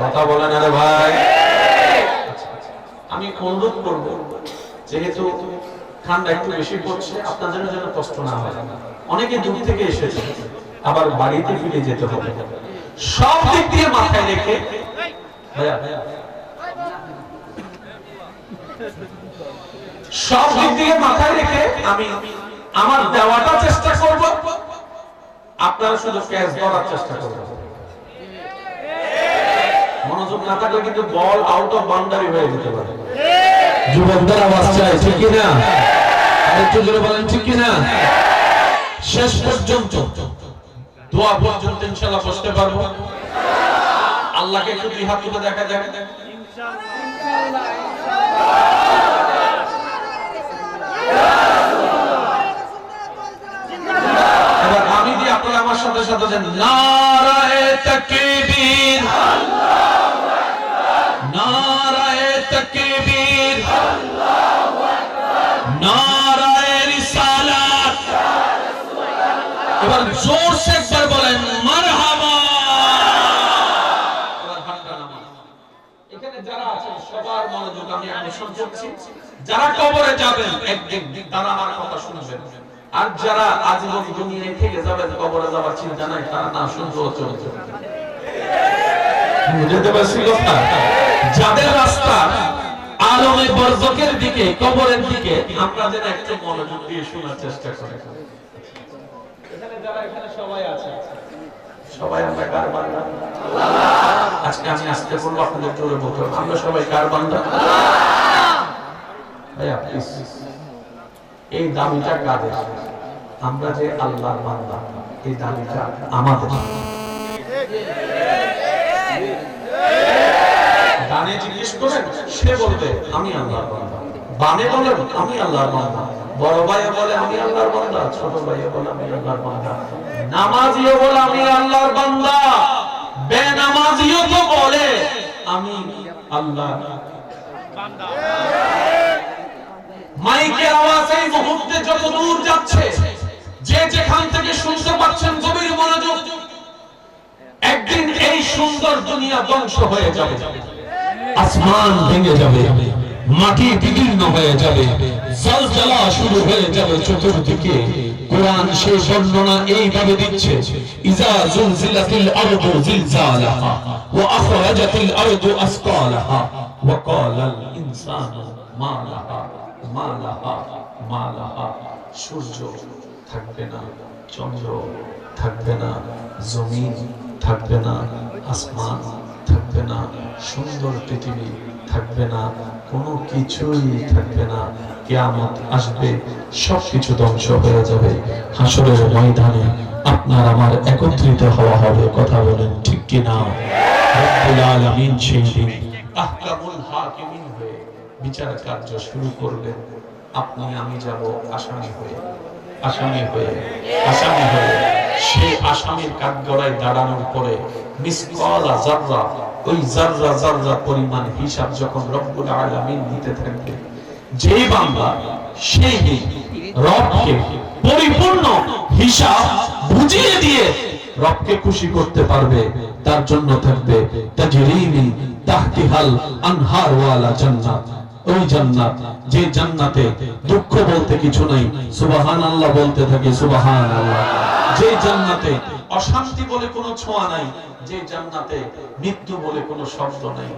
কথা বলেন আরে ভাই। আমি অনুরোধ করব, যেহেতু ঠান্ডা একটু বেশি পড়ছে, আপনাদের যেন কষ্ট না হয়। অনেকে দূর থেকে এসেছে, আবার বাড়িতে ফিরে যেতে হবে, সব দিক দিয়ে মাথায় রেখে ভাইয়া সব দিক দিয়ে মাথায় রেখে আমি আমার দেওয়াটা চেষ্টা করব, আপনারা শুধু ক্যাচ ধরার চেষ্টা করবেন। মনোযোগ না থাকলে কিন্তু বল আউট অফ বাউন্ডারি হয়ে যেতে পারে। যুবকদের আওয়াজ চাই, ঠিক কি না? আরেকটু জোরে বলেন, ঠিক কি না? শেষ পর্যন্ত দোয়া পর্যন্ত ইনশাআল্লাহ বসতে পারবো। আল্লাহকে একটু দুই হাত তুলে দেখা যাক। এবার আমি দিয়ে আপনারা আমার সাথে সাথে যে নারায়ে তাকবীর, আল্লাহু আকবার, নারায়ে তাকবীর, আল্লাহু আকবার, নারায়ে রিসালাত, ইয়া রাসূলুল্লাহ। এবার জোরসে একবার বলেন মারহাবা। এবার হাতটা নামান। এখানে যারা আছেন সবার মনোযোগ আমি আকর্ষণ করছি। যারা কবরে যাবেন একদিন তারা আমার কথা শুনবেন, আর যারা আজীবন দুনিয়ায় থেকে যাবেন কবরে যাওয়ার চিন্তা নাই, তারা না শুনলেও চলছে। বুঝতে পারছি কথা? যাদের রাস্তা আলমে বরজখের দিকে, কবরের দিকে, আমরা যেন একটু মনোযোগ দিয়ে শোনার চেষ্টা করি। এখানে যারা এখানে সবাই আছে, সবাই আমরা কার বান্দা? আল্লাহ। আজকে আমি আসতে বলবো, আপনাদের জোরে বলতে হবে, আমরা সবাই কার বান্দা? আল্লাহ। ভাইয়া প্লিজ, এই দাবিটা কাদের? আমরা যে আল্লাহর বান্দা, এই দাবিটা আমাদের। ডানে জিজ্ঞেস করেন, সে বলবে আমি আল্লাহর বান্দা। বামে বলেন আমি আল্লাহর বান্দা। বড় ভাইও বলে আমি আল্লাহর বান্দা, ছোট ভাইও বলে আমি আল্লাহর বান্দা, নামাজিও বলে আমি আল্লাহর বান্দা, বেনামাজিও তো বলে আমি আল্লাহর বান্দা। মাইকের আওয়াজ এই মুহূর্তে যত দূর যাচ্ছে, যে যেখান থেকে শুনতে পাচ্ছেন গভীর মনোযোগ। একদিন এই সুন্দর দুনিয়া ধ্বংস হয়ে যাবে, আসমান ভেঙে যাবে, মাটি বিদীর্ণ হয়ে যাবে, জলজলা শুরু হয়ে যাবে চতুর্দিকে। কোরআন সেই বর্ণনা এইভাবে দিচ্ছে, ইজা জুলজিলাতিল আরদু জিলজালাহা ওয়া আখরাজাতিল আরদু আসকালাহা ওয়া ক্বালাল ইনসানু মা লাহা মা লাহা মা লাহা। সূর্য থাকবে না, চন্দ্র থাকবে না, জমিন থাকবে না, আসমান থাকবে না, সুন্দর পৃথিবী থাকবে না, কোনো কিছুই থাকবে না। কিয়ামত আসবে, সবকিছু ধ্বংস হয়ে যাবে। হাসরের ময়দানে আপনার আমার একত্রিত হওয়া হবে। কথা বলেন ঠিক কি না? রব্বুল আলামিন সেই দিন আহকামুল হাকিমিন হয়ে বিচার কার্য শুরু করবেন। আপনি আমি যাব আসামি হয়ে, আসামি হয়ে, আসামি হয়ে। সেই আসামির কাঠগড়ায় দাঁড়ানোর পরে মিসকালা যাররা, ওই যাররা যাররা পরিমাণ হিসাব যখন রব্বুল আলামিন দিতে থাকবে, যেই বান্দা সেই রবকে পরিপূর্ণ হিসাব বুঝিয়ে দিয়ে রবকে খুশি করতে পারবে, তার জন্য থাকবে তাজরি মিন তাহতিহাল আনহার ওয়ালা জান্নাত। ওই জান্নাত, যে জান্নাতে দুঃখ বলতে কিছু নাই, সুবহানাল্লাহ বলতে থাকে সুবহানাল্লাহ। যে জান্নাতে অশান্তি বলে কোনো ছোঁয়া নাই, যে জান্নাতে মৃত্যু বলে কোনো শব্দ নাই,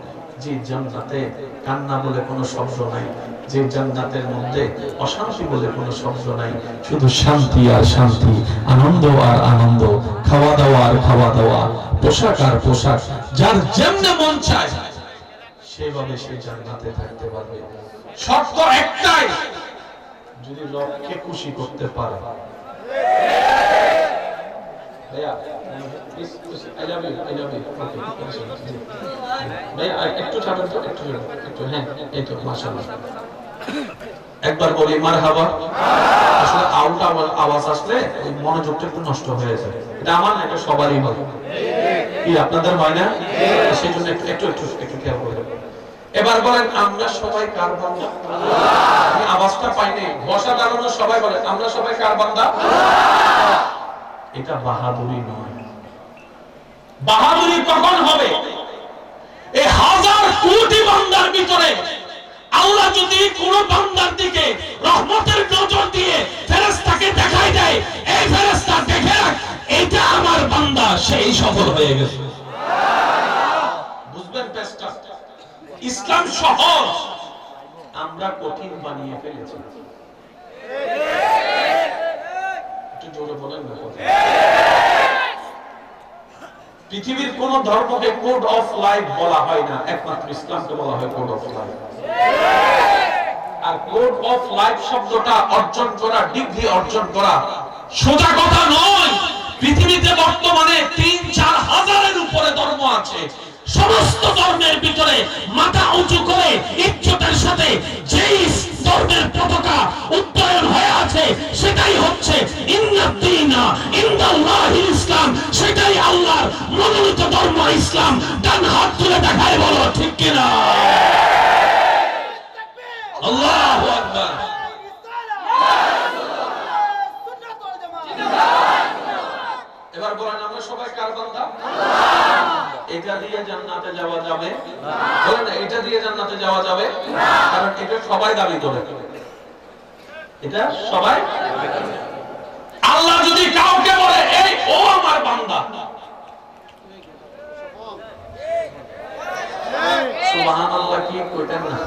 যে জান্নাতে কান্না বলে কোনো শব্দ নাই, যে জান্নাতের মধ্যে অশান্তি বলে কোনো শব্দ নাই, শুধু শান্তি আর শান্তি, আনন্দ আর আনন্দ, খাওয়া দাওয়া আর খাওয়া দাওয়া, পোশাক আর পোশাক, যার যেমনে মন চায় সেভাবে সেই জান্নাতে থাকতে পারবে। শর্ত একটাই, যদি রবকে খুশি করতে পারে। ভাইয়া I love you, I love you. Okay, ভাইয়া একটু ছাড়েন তো, একটু হ্যাঁ, এই তো মাশাআল্লাহ। একবার বলি মারহাবা। আসলে আউট আওয়াজ আসলে ওই মনোযোগটা একটু নষ্ট হয়ে যায়। এটা আমার না, এটা সবারই হয়। কি আপনাদের হয় না? সেই জন্য একটু খেয়াল করবেন। এবার বলেন আমরা সবাই কার বান্দা? আল্লাহ। আমি আওয়াজটা পাইনি, বসা দাঁড়ানো সবাই বলেন আমরা সবাই কার বান্দা? আল্লাহ। এটা বাহাদুরি নয়। বাহাদুরি কখন হবে? এই হাজার কোটি বান্দার ভিতরে আল্লাহ যদি কোন বান্দার দিকে রহমতের নজর দিয়ে ফেরেশতাকে দেখাই দেয়, এই ফেরেশতা দেখে রাখ এটা আমার বান্দা, সেই সফল হয়ে গেছে। বুঝবেন পেশটা? ইসলাম সহজ, আমরা কঠিন বানিয়ে ফেলেছি। একটু জোরে বলেন না। পৃথিবীর কোন ধর্মকে কোড অফ লাইফ বলা হয় না, একমাত্র ইসলামকে বলা হয় কোড অফ লাইফ। আর কোড অফ লাইফ শব্দটা অর্জন করা, ডিগ্রি অর্জন করা সোজা কথা নয়। পৃথিবীতে বর্তমানে ৩-৪ হাজারের উপরে ধর্ম আছে। সমস্ত ধর্মের ভিতরে মাথা উঁচু করে ইজ্জতের সাথে যেই ধর্মের পতাকা উত্তোলন হয়ে আছে সেটাই হচ্ছে ইন্নাদ্দীনা ইনদাল্লাহিল ইসলাম, সেটাই আল্লাহর মনোনীত ধর্ম ইসলাম। ডান হাত তুলে দেখায় বলো ঠিক কিনা? আল্লাহু আকবার। এবার বলেন আমরা সবাই কার বান্দা? এটা দিয়ে জান্নাতে যাওয়া যাবে না। বলেন এটা দিয়ে জান্নাতে যাওয়া যাবে না, কারণ এটা সবাই দাবি করে। এটা সবাই, আল্লাহ যদি কাউকে বলে এই ও আমার বান্দা, সুবহানাল্লাহ কি কইতেন না?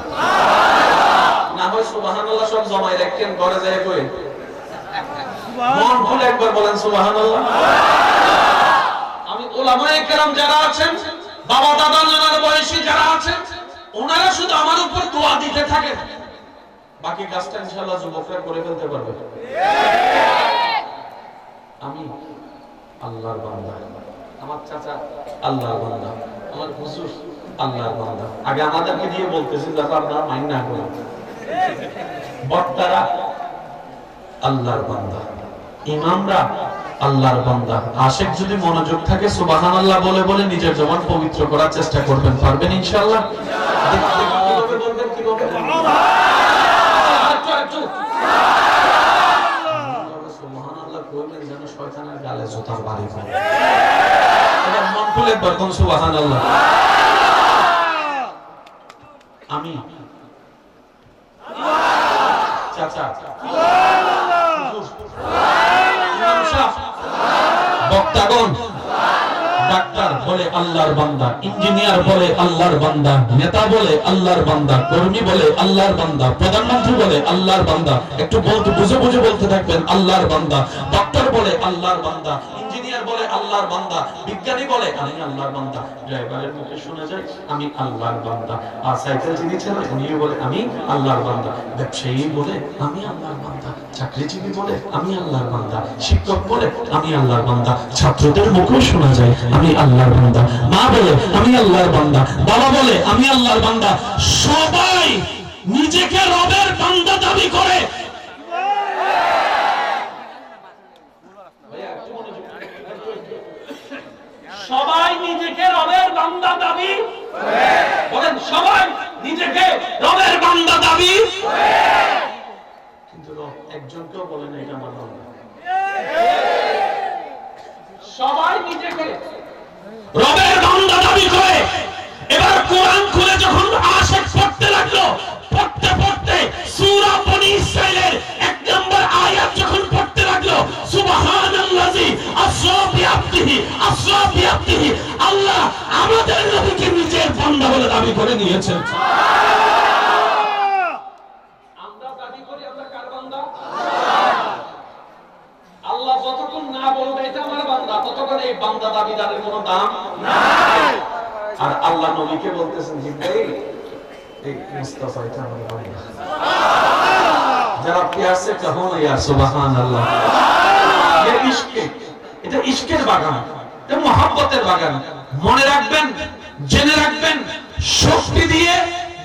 না হয় সুবহানাল্লাহ সব জমায় রাখেন ঘরে যায় কই? মন খুলে একবার বলেন সুবহানাল্লাহ। আমি উলামায়ে কেরাম যারা আছেন, বাবা দাদা নানার বয়সী যারা আছেন, ওনারা শুধু আমার উপর দোয়া দিতে থাকেন, বাকি কাজটা ইনশাআল্লাহ যুবকরা করে ফেলতে পারবে। আমি আল্লাহর বান্দা, আমার চাচা আল্লাহর বান্দা, আমার হুজুর আল্লাহর বান্দা। আগে আমাদেরকে দিয়ে বলতেছি যাতে আপনারা মাইন্ড না করেন। বক্তারা আল্লাহর বান্দা, ইমামরা আল্লাহর বান্দা। আশিক যদি মনোযোগ থাকে সুবহানাল্লাহ বলে বলে নিজের জবান পবিত্র করার চেষ্টা করবেন, পারবেন ইনশাআল্লাহ? কিভাবে বলবেন? কিভাবে? সুবহানাল্লাহ কইবেন যেন শয়তানের গালে জুতার বাড়ি খায়। এবার মন খুলে বলুন সুবহানাল্লাহ। আমি চাচা বক্তাগণ, ডাক্তার বলে আল্লাহর বান্দা, ইঞ্জিনিয়ার বলে আল্লাহর বান্দা, নেতা বলে আল্লাহর বান্দা, কর্মী বলে আল্লাহর বান্দা, প্রধানমন্ত্রী বলে আল্লাহর বান্দা। একটু বলতে বুঝে বুঝে বলতে থাকবেন আল্লাহর বান্দা। ডক্টর বলে আল্লাহর বান্দা, ইঞ্জিনিয়ার বলে আল্লাহর বান্দা, বিজ্ঞানী বলে আমি আল্লাহর বান্দা। ড্রাইভারের মুখে শোনা যায় আমি আল্লাহর বান্দা। আর সাইকেল যিনি চালান উনিও বলে আমি আল্লাহর বান্দা। ব্যবসায়ী বলে আমি আল্লাহর বান্দা, চাকরিজীবী বলে আমি আল্লাহর বান্দা, শিক্ষক বলে আমি আল্লাহর বান্দা। ছাত্রদের মুখেও শোনা যায় আমি আল্লাহর বান্দা। মা বলে আমি আল্লাহর বান্দা, বাবা বলে আমি আল্লাহর বান্দা। সবাই নিজেকে রবের বান্দা দাবি করে। সবাই নিজেকে রবের বান্দা দাবি বলেন, সবাই নিজেকে রবের বান্দা দাবি, কিন্তু একজনকেও বলে না এটা আমার বান্দা। সবাই নিজেকে রবের বান্দা দাবি করে। এবার কোরআন খুলে যখন আশিক পড়তে লাগলো, পড়তে পড়তে সূরা বনী ইসরাইলের 1 নম্বর আয়াত যখন পড়তে লাগলো, সুবহানাল্লাযী আসরা বিআবদিহি, আল্লাহ আমাদের নবীকে নিজের বান্দা বলে দাবি করে নিয়েছেন। আমরা দাবি করি আমরা কার বান্দা? আল্লাহ যতক্ষণ না বলবে এটা আমার বান্দা, ততক্ষণ এই বান্দা দাবিদারের কোনো দাম নাই। আর আল্লাহ নবীকে বলতেছেন জিব্রাইল এই মুস্তাফা এটা আমার বান্দা। যারা প্যার সে কহো না ইয়া সুবহানাল্লাহ। ये इश्क, এটা ইশকের বাগান, এটা মহব্বতের বাগান। মনে রাখবেন, জেনে রাখবেন, শক্তি দিয়ে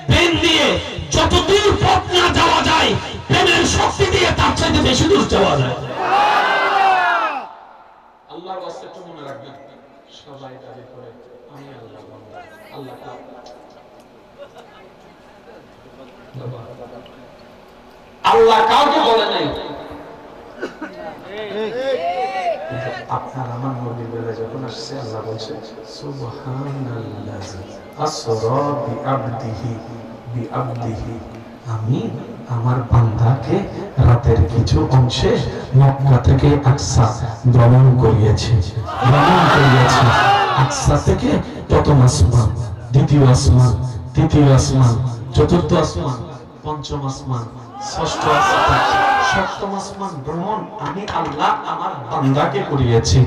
পেন দিয়ে যতদূর পথ না যাওয়া যায়, প্রেমের শক্তি দিয়ে তার চাইতে বেশি দূর যাওয়া যায়। আল্লাহর ওয়াস্তে একটু মনে রাখবেন, সবাই দাবি করে আমি আল্লাহর বান্দা। আল্লাহ আল্লাহ কাউকে বলে নাই। আপনার আমার নবীর বেলায় যখন আসছে, আল্লাহ বলছে সুবহানাল্লাযী আসরা বিআবদিহি, আমি আমার বান্দাকে রাতের কিছু অংশে মক্কা থেকে আকসা ভ্রমণ করিয়েছি। আকসা থেকে প্রথম আসমান, দ্বিতীয় আসমান, তৃতীয় আসমান, চতুর্থ আসমান, পঞ্চম আসমান, ষষ্ঠ আসমান, সপ্তম আসমান ভ্রমণ আমি আল্লাহ আমার বান্দাকে করিয়েছি।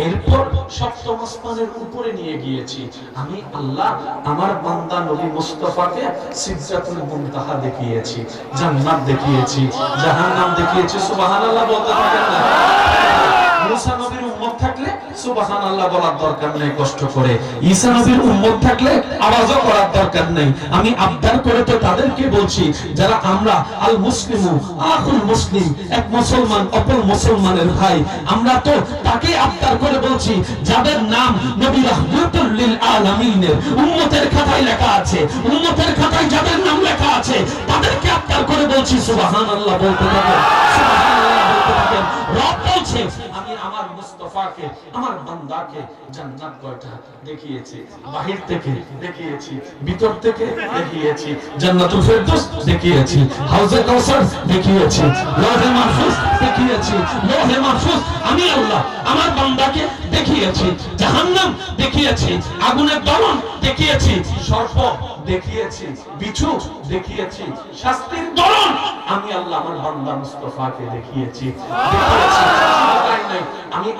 এরপর সপ্তম আসমানের উপরে নিয়ে গিয়েছি আমি আল্লাহ আমার বান্দা নবী মুস্তাফাকে সিদরাতুল মুনতাহা দেখিয়েছি, জান্নাত দেখিয়েছি, জাহান্নাম দেখিয়েছি। সুবহানাল্লাহ বলতে থাকেন না। মুসা নবীর উম্মত থাকলে সুবহানাল্লাহ বলার দরকার নেই কষ্ট করে, ঈসা নবীর উম্মত থাকলে আওয়াজও করার দরকার নেই। আমি আবদার করে তো তাদেরকে বলছি যারা আমরা আল মুসলিমু আখুল মুসলিম, এক মুসলমান অপর মুসলমানের ভাই, আমরা তো তাকে আবদার করে বলছি যাদের নাম নবী রাহমাতুল লিল আলামিনের উম্মতের খাতায় লেখা আছে, উম্মতের খাতায় যাদের নাম লেখা আছে তাদেরকে আবদার করে বলছি সুবহানাল্লাহ বলতে থাকেন, সুবহানাল্লাহ বলতে থাকেন। রব বলছে আমি আমার মুস্তাফাকে আমার বান্দাকে জান্নাত কয়টা দেখিয়েছি, বাহির থেকে দেখিয়েছি, ভিতর থেকে দেখিয়েছি, জান্নাতুল ফেরদৌস দেখিয়েছি, হাউজে কাউসার দেখিয়েছি, লৌহে মাহফুজ দেখিয়েছি, লৌহে মাহফুজ আমি আল্লাহ আমার বান্দাকে দেখিয়েছি, জাহান্নাম দেখিয়েছি, আগুনের দলন দেখিয়েছি, সর্প দেখিয়েছি, বিছু দেখিয়েছি, শাস্তির দলন আমি আল্লাহ আমার বান্দা মুস্তাফাকে দেখিয়েছি। আমি